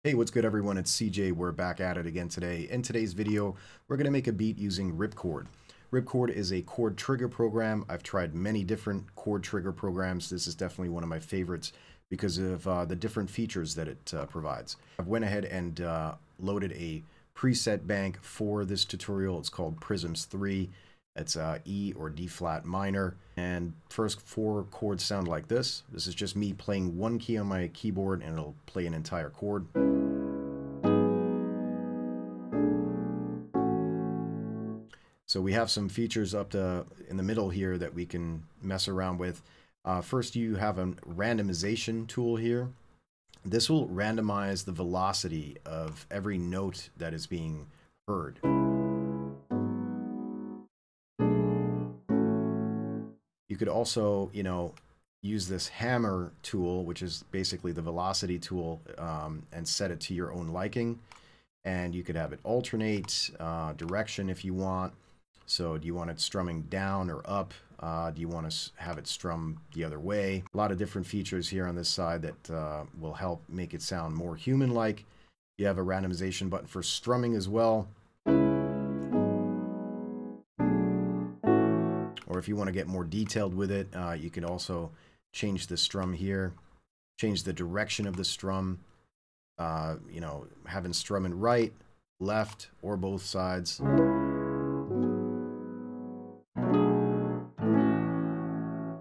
Hey, what's good everyone? It's CJ. We're back at it again today. In today's video, we're going to make a beat using Ripchord. Ripchord is a chord trigger program. I've tried many different chord trigger programs. This is definitely one of my favorites because of the different features that it provides. I went ahead and loaded a preset bank for this tutorial. It's called Prisms 3. It's E or D flat minor, and first 4 chords sound like this. This is just me playing one key on my keyboard and it'll play an entire chord. So we have some features up in the middle here that we can mess around with. First, you have a randomization tool here. This will randomize the velocity of every note that is being heard. You could also, use this hammer tool, which is basically the velocity tool, and set it to your own liking. And you could have it alternate direction if you want. So do you want it strumming down or up? Do you want to have it strum the other way? A lot of different features here on this side that will help make it sound more human-like. You have a randomization button for strumming as well. Or if you want to get more detailed with it, you can also change the strum here, change the direction of the strum, having strumming right, left, or both sides.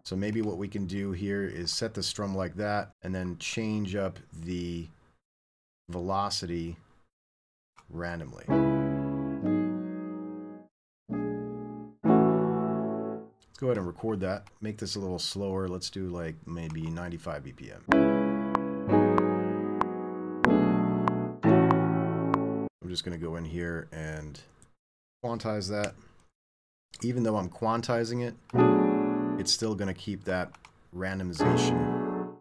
So maybe what we can do here is set the strum like that and then change up the velocity randomly. Go ahead and record that. Make this a little slower. Let's do like maybe 95 BPM. I'm just going to go in here and quantize that. Even though I'm quantizing it, it's still going to keep that randomization.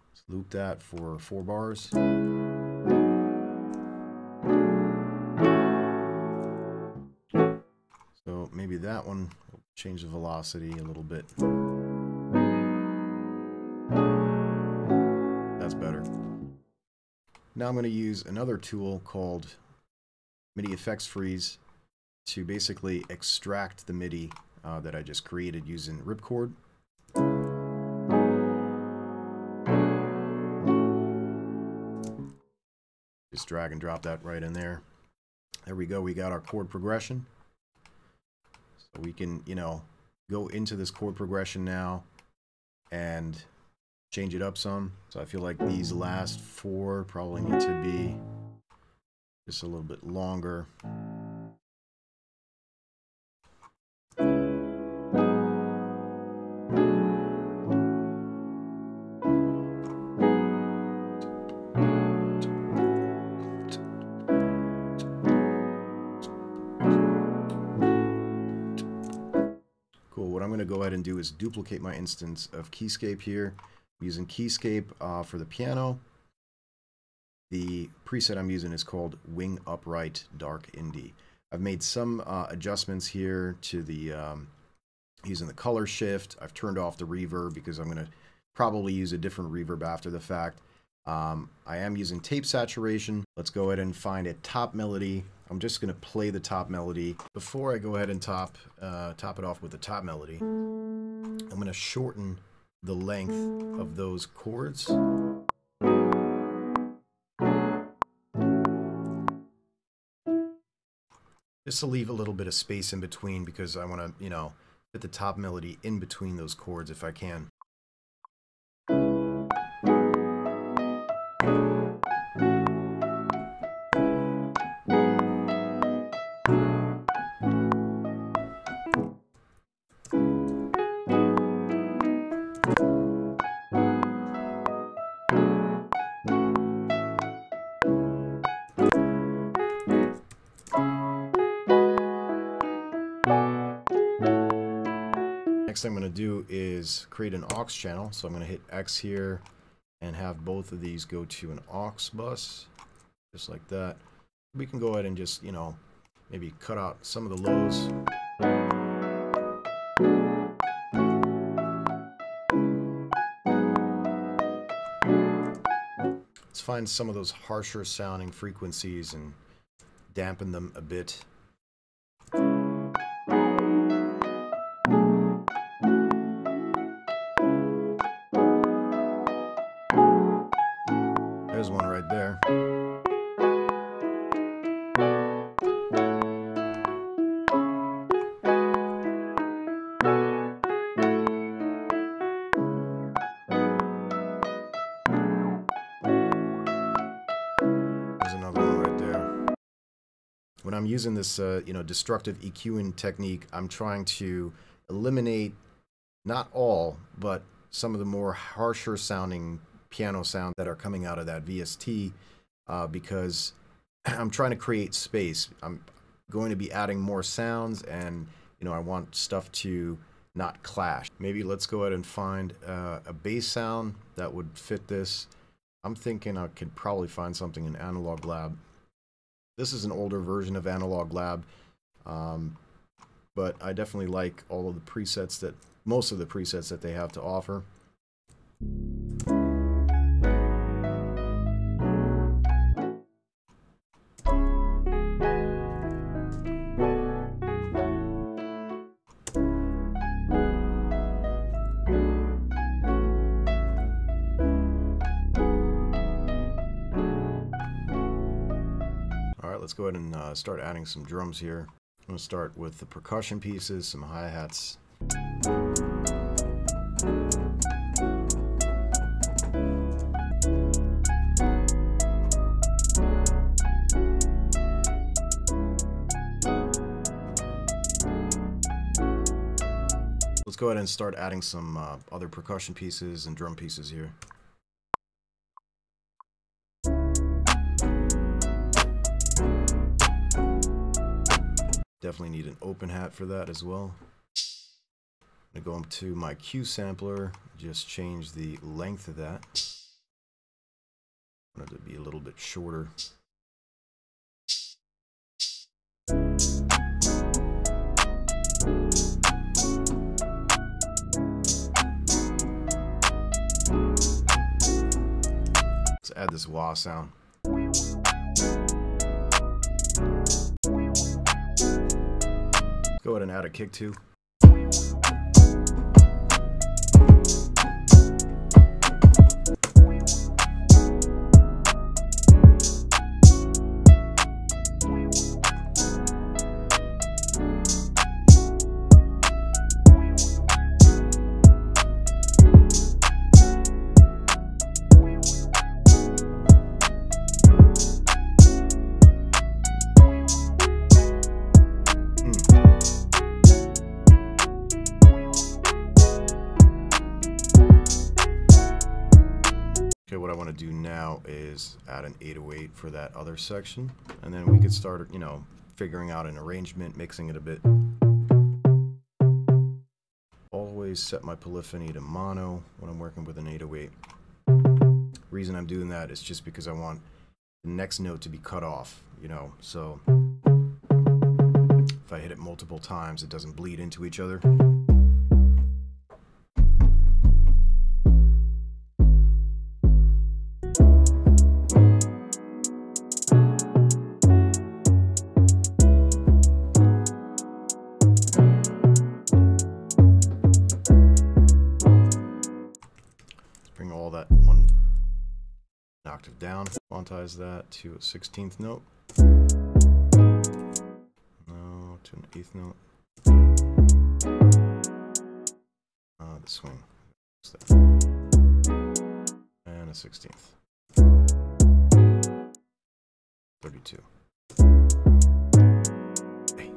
Let's loop that for 4 bars. So maybe that one will change the velocity a little bit. That's better. Now I'm going to use another tool called MIDI Effects Freeze to basically extract the MIDI that I just created using Ripchord. Just drag and drop that right in there. There we go. We got our chord progression. So we can, go into this chord progression now and change it up some. So I feel like these last 4 probably need to be just a little bit longer. Cool. What I'm going to go ahead and do is duplicate my instance of Keyscape here. I'm using Keyscape for the piano. The preset I'm using is called Wing Upright Dark Indie. I've made some adjustments here to the using the color shift. I've turned off the reverb because I'm going to probably use a different reverb after the fact. I am using tape saturation. Let's go ahead and find a top melody. I'm just going to play the top melody. Before I go ahead and top it off with the top melody, I'm going to shorten the length of those chords. Just to leave a little bit of space in between because I want to, fit the top melody in between those chords if I can. Next thing I'm going to do is create an aux channel. So I'm going to hit X here and have both of these go to an aux bus, just like that. We can go ahead and just, maybe cut out some of the lows. find some of those harsher sounding frequencies and dampen them a bit. There's one right there. When I'm using this, destructive EQing technique, I'm trying to eliminate not all, but some of the more harsher sounding piano sounds that are coming out of that VST, because I'm trying to create space. I'm going to be adding more sounds, and I want stuff to not clash. Maybe let's go ahead and find a bass sound that would fit this. I'm thinking I could probably find something in Analog Lab. This is an older version of Analog Lab, but I definitely like all of the presets most of the presets that they have to offer. Let's go ahead and start adding some drums here. I'm going to start with the percussion pieces, some hi-hats. Let's go ahead and start adding some other percussion pieces and drum pieces here. Definitely need an open hat for that as well. I'm going to go into my Q sampler, just change the length of that. I want it to be a little bit shorter. Let's add this wah sound. Go ahead and add a kick too. What I want to do now is add an 808 for that other section, and then we could start, figuring out an arrangement, mixing it a bit. Always set my polyphony to mono when I'm working with an 808. Reason I'm doing that is just because I want the next note to be cut off, so if I hit it multiple times, it doesn't bleed into each other. All that one octave down, quantize that to a 16th note. No, to an 8th note. The swing. And a 16th. 32. Hey.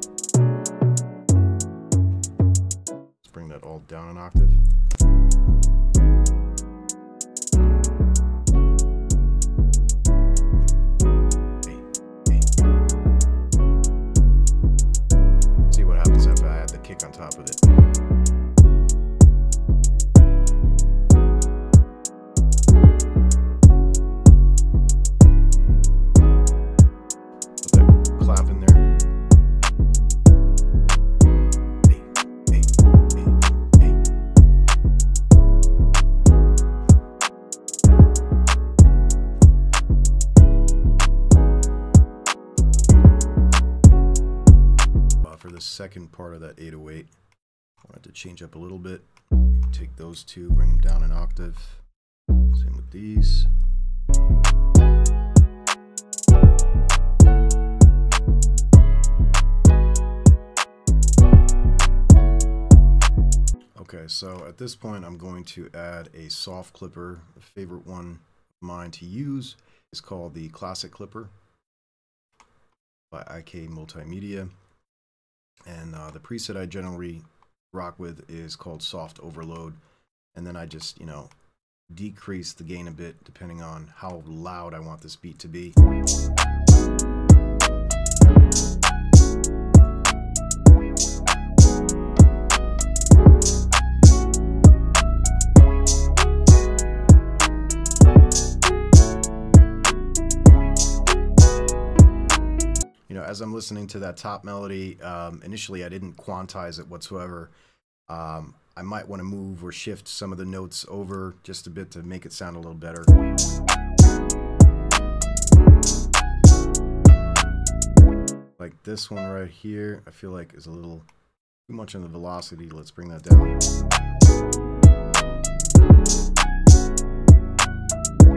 Let's bring that all down an octave. Kick on top of it. Put that clap in there. Hey, hey, hey, hey. to change up a little bit. Take those two, bring them down an octave. Same with these. Okay, so at this point I'm going to add a soft clipper. A favorite one of mine to use is called the Classic Clipper by IK Multimedia. And the preset I generally rock with is called Soft Overload. And then I just, you know, decrease the gain a bit depending on how loud I want this beat to be. As I'm listening to that top melody, initially I didn't quantize it whatsoever. I might want to move or shift some of the notes over just a bit to make it sound a little better. Like this one right here, I feel like is a little too much on the velocity. Let's bring that down.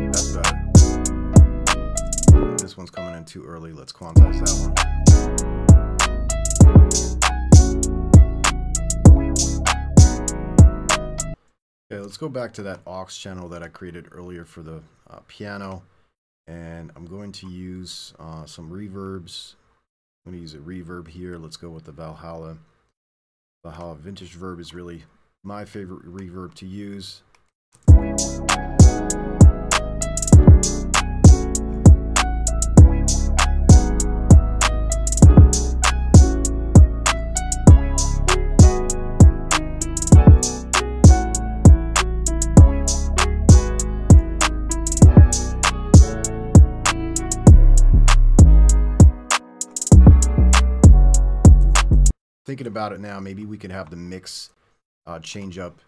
That's better. This one's coming in too early. Let's quantize that one. Okay, let's go back to that aux channel that I created earlier for the piano, and I'm going to use some reverbs. I'm going to use a reverb here. Let's go with the Valhalla. Valhalla Vintage Verb is really my favorite reverb to use. Thinking about it now, maybe we could have the mix change up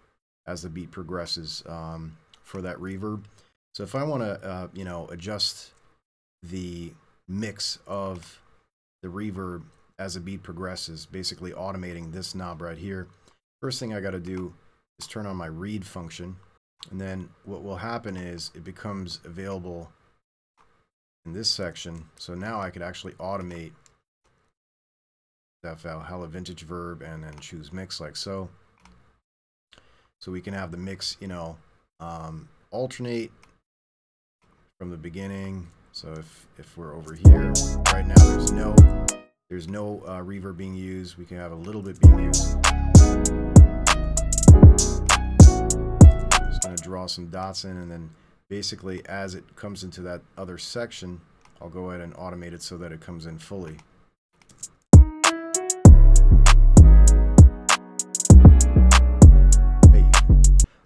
as the beat progresses for that reverb. So if I want to, you know, adjust the mix of the reverb as the beat progresses, basically automating this knob right here, first thing I got to do is turn on my read function, and then what will happen is it becomes available in this section. So now I could actually automate that Valhalla Vintage Verb and then choose mix like so. So we can have the mix, you know, alternate from the beginning. So if we're over here right now, there's no reverb being used. We can have a little bit being used. Just gonna draw some dots in, and then basically as it comes into that other section, I'll go ahead and automate it so that it comes in fully.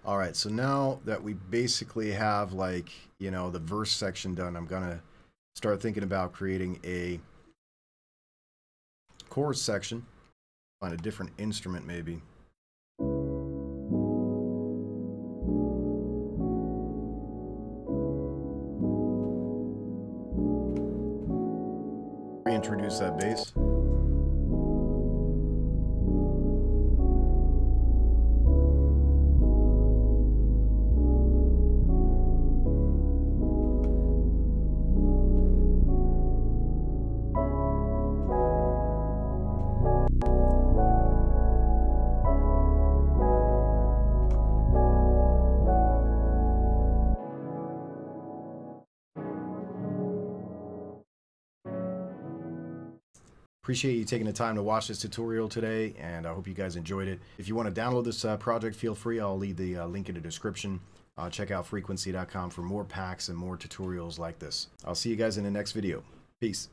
All right, so now that we basically have, like, you know, the verse section done, I'm gonna start thinking about creating a chorus section. Find a different instrument maybe. Reintroduce that bass. Appreciate you taking the time to watch this tutorial today, and I hope you guys enjoyed it. If you want to download this project, feel free. I'll leave the link in the description. Check out frequency.com for more packs and more tutorials like this. I'll see you guys in the next video. Peace.